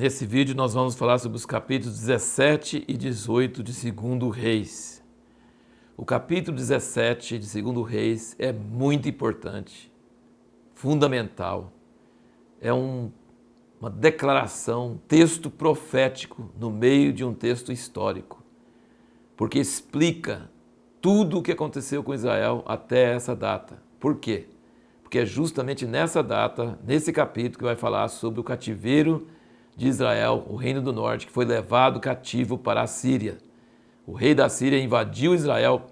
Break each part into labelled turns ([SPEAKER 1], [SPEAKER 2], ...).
[SPEAKER 1] Nesse vídeo nós vamos falar sobre os capítulos 17 e 18 de 2 Reis. O capítulo 17 de 2 Reis é muito importante, fundamental. É uma declaração, um texto profético no meio de um texto histórico, porque explica tudo o que aconteceu com Israel até essa data. Por quê? Porque é justamente nessa data, nesse capítulo, que vai falar sobre o cativeiro de Israel, o reino do norte, que foi levado cativo para a Síria. O rei da Síria invadiu Israel,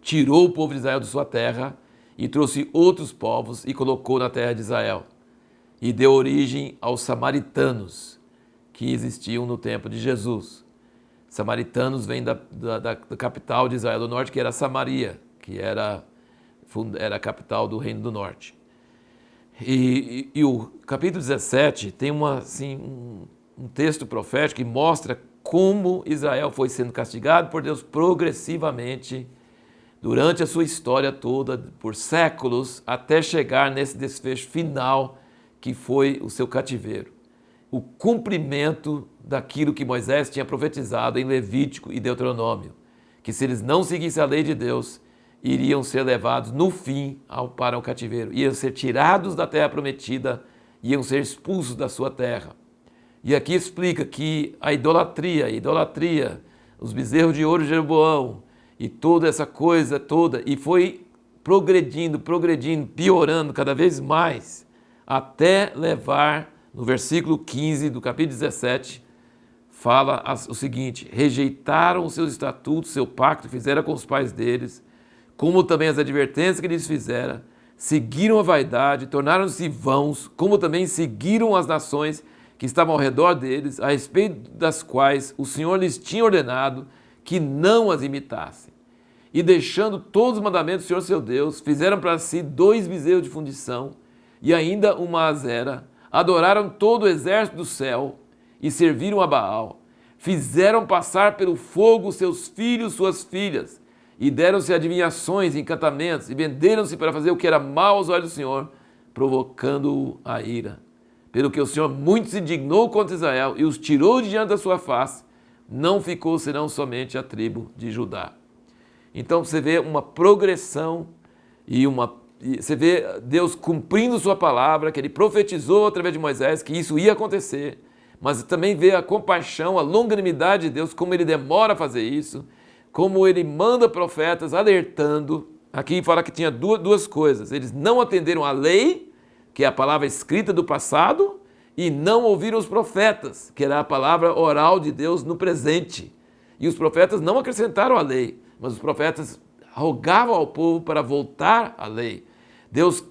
[SPEAKER 1] tirou o povo de Israel de sua terra e trouxe outros povos e colocou na terra de Israel. E deu origem aos samaritanos, que existiam no tempo de Jesus. Samaritanos vêm da capital de Israel do norte, que era Samaria, que era a capital do reino do norte. E o capítulo 17 tem um texto profético que mostra como Israel foi sendo castigado por Deus progressivamente durante a sua história toda, por séculos, até chegar nesse desfecho final que foi o seu cativeiro. O cumprimento daquilo que Moisés tinha profetizado em Levítico e Deuteronômio, que se eles não seguissem a lei de Deus, iriam ser levados no fim para o cativeiro, iam ser tirados da terra prometida, iam ser expulsos da sua terra. E aqui explica que a idolatria, os bezerros de ouro de Jeroboão e toda essa coisa toda, e foi progredindo, piorando cada vez mais, até levar, no versículo 15 do capítulo 17, fala o seguinte: rejeitaram os seus estatutos, seu pacto que fizeram com os pais deles, como também as advertências que lhes fizera, seguiram a vaidade, tornaram-se vãos, como também seguiram as nações que estavam ao redor deles, a respeito das quais o Senhor lhes tinha ordenado que não as imitassem. E deixando todos os mandamentos do Senhor seu Deus, fizeram para si 2 bezerros de fundição e ainda uma azera, adoraram todo o exército do céu e serviram a Baal. Fizeram passar pelo fogo seus filhos, suas filhas, e deram-se adivinhações e encantamentos, e venderam-se para fazer o que era mal aos olhos do Senhor, provocando-o a ira. Pelo que o Senhor muito se indignou contra Israel e os tirou de diante da sua face, não ficou senão somente a tribo de Judá. Então você vê uma progressão e você vê Deus cumprindo sua palavra, que ele profetizou através de Moisés que isso ia acontecer, mas também vê a compaixão, a longanimidade de Deus, como ele demora a fazer isso, como ele manda profetas alertando. Aqui fala que tinha duas coisas: eles não atenderam à lei, que é a palavra escrita do passado, e não ouviram os profetas, que era a palavra oral de Deus no presente. E os profetas não acrescentaram a lei, mas os profetas rogavam ao povo para voltar à lei. Deus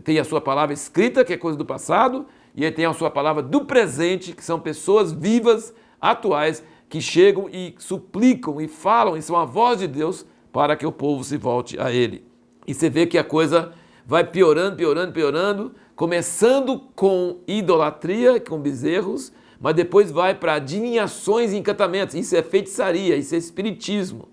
[SPEAKER 1] tem a sua palavra escrita, que é coisa do passado, e ele tem a sua palavra do presente, que são pessoas vivas, atuais, que chegam e suplicam e falam, e são a voz de Deus para que o povo se volte a ele. E você vê que a coisa vai piorando, começando com idolatria, com bezerros, mas depois vai para adivinhações e encantamentos. Isso é feitiçaria, isso é espiritismo.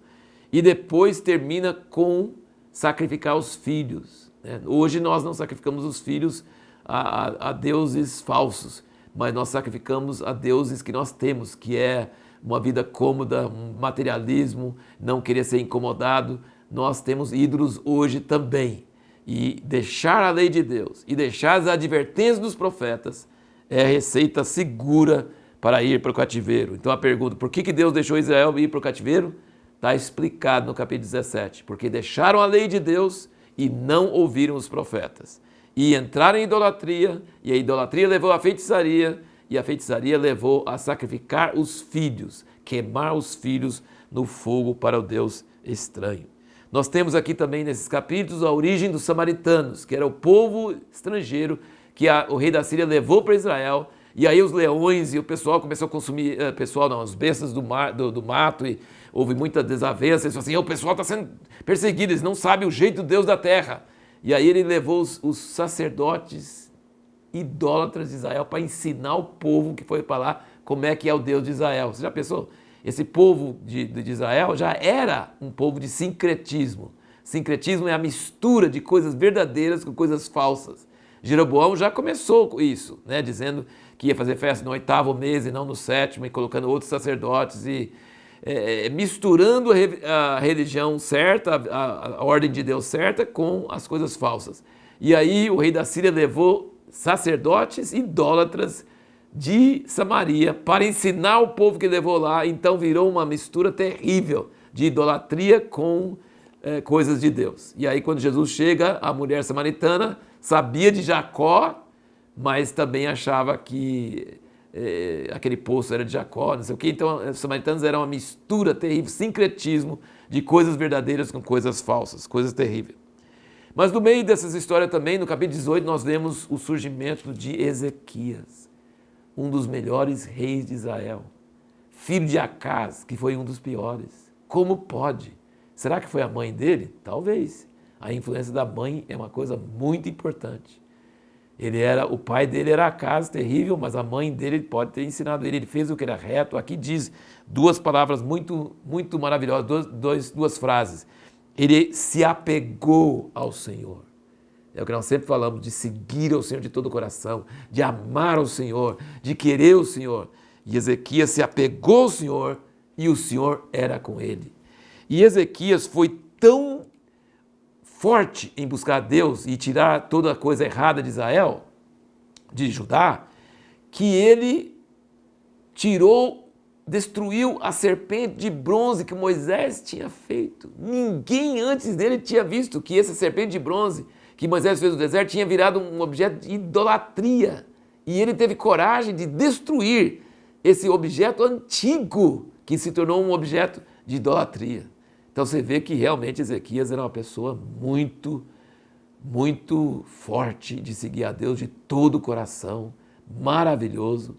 [SPEAKER 1] E depois termina com sacrificar os filhos. Hoje nós não sacrificamos os filhos a deuses falsos, mas nós sacrificamos a deuses que nós temos, que é uma vida cômoda, um materialismo, não querer ser incomodado. Nós temos ídolos hoje também. E deixar a lei de Deus e deixar as advertências dos profetas é a receita segura para ir para o cativeiro. Então a pergunta: por que Deus deixou Israel ir para o cativeiro? Está explicado no capítulo 17. Porque deixaram a lei de Deus e não ouviram os profetas. E entraram em idolatria, e a idolatria levou à feitiçaria, e a feitiçaria levou a sacrificar os filhos, queimar os filhos no fogo para o Deus estranho. Nós temos aqui também nesses capítulos a origem dos samaritanos, que era o povo estrangeiro que o rei da Síria levou para Israel, e aí os leões e o pessoal começou a consumir, as bestas do mato, e houve muita desavença. Eles falaram assim: o pessoal está sendo perseguido, eles não sabem o jeito do Deus da terra. E aí ele levou os sacerdotes idólatras de Israel para ensinar o povo que foi para lá como é que é o Deus de Israel. Você já pensou? Esse povo de Israel já era um povo de sincretismo. Sincretismo é a mistura de coisas verdadeiras com coisas falsas. Jeroboão já começou com isso, dizendo que ia fazer festa no 8º mês e não no 7º, e colocando outros sacerdotes, e misturando a religião certa, a ordem de Deus certa, com as coisas falsas. E aí o rei da Síria levou sacerdotes idólatras de Samaria para ensinar o povo que levou lá. Então virou uma mistura terrível de idolatria com coisas de Deus. E aí quando Jesus chega, a mulher samaritana sabia de Jacó, mas também achava que aquele poço era de Jacó, não sei o quê. Então os samaritanos eram uma mistura terrível, sincretismo de coisas verdadeiras com coisas falsas, coisas terríveis. Mas no meio dessas histórias também, no capítulo 18, nós vemos o surgimento de Ezequias, um dos melhores reis de Israel, filho de Acaz, que foi um dos piores. Como pode? Será que foi a mãe dele? Talvez. A influência da mãe é uma coisa muito importante. O pai dele era Acaz, terrível, mas a mãe dele pode ter ensinado ele. Ele fez o que era reto. Aqui diz duas palavras muito, muito maravilhosas, duas frases. Ele se apegou ao Senhor. É o que nós sempre falamos, de seguir ao Senhor de todo o coração, de amar ao Senhor, de querer o Senhor. E Ezequias se apegou ao Senhor e o Senhor era com ele. E Ezequias foi tão forte em buscar a Deus e tirar toda a coisa errada de Israel, de Judá, que ele destruiu a serpente de bronze que Moisés tinha feito. Ninguém antes dele tinha visto que essa serpente de bronze que Moisés fez no deserto tinha virado um objeto de idolatria. E ele teve coragem de destruir esse objeto antigo que se tornou um objeto de idolatria. Então você vê que realmente Ezequias era uma pessoa muito, muito forte de seguir a Deus de todo o coração, maravilhoso.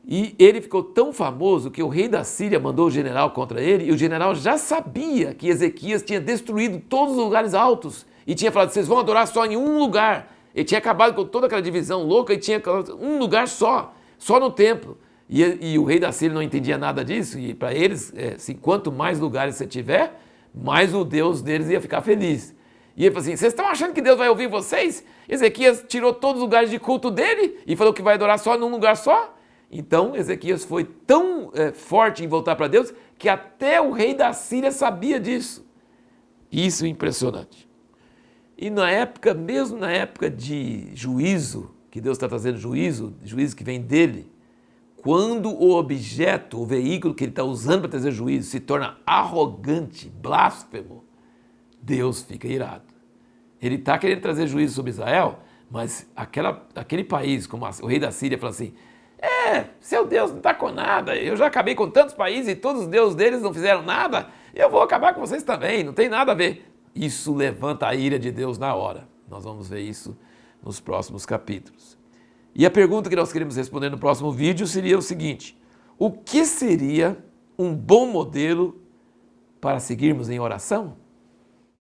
[SPEAKER 1] E ele ficou tão famoso que o rei da Síria mandou o general contra ele, e o general já sabia que Ezequias tinha destruído todos os lugares altos e tinha falado, vocês vão adorar só em um lugar. Ele tinha acabado com toda aquela divisão louca e tinha um lugar só no templo. E o rei da Síria não entendia nada disso, e para eles, quanto mais lugares você tiver, mais o Deus deles ia ficar feliz. E ele falou assim, vocês estão achando que Deus vai ouvir vocês? Ezequias tirou todos os lugares de culto dele e falou que vai adorar só num lugar só? Então Ezequias foi tão forte em voltar para Deus que até o rei da Síria sabia disso. Isso é impressionante. E na época, mesmo na época de juízo, que Deus está trazendo juízo que vem dele, quando o objeto, o veículo que ele está usando para trazer juízo se torna arrogante, blasfemo, Deus fica irado. Ele está querendo trazer juízo sobre Israel, mas aquele país, como o rei da Síria, fala assim, seu Deus não está com nada, eu já acabei com tantos países e todos os deuses deles não fizeram nada, eu vou acabar com vocês também, não tem nada a ver. Isso levanta a ira de Deus na hora. Nós vamos ver isso nos próximos capítulos. E a pergunta que nós queremos responder no próximo vídeo seria o seguinte, o que seria um bom modelo para seguirmos em oração?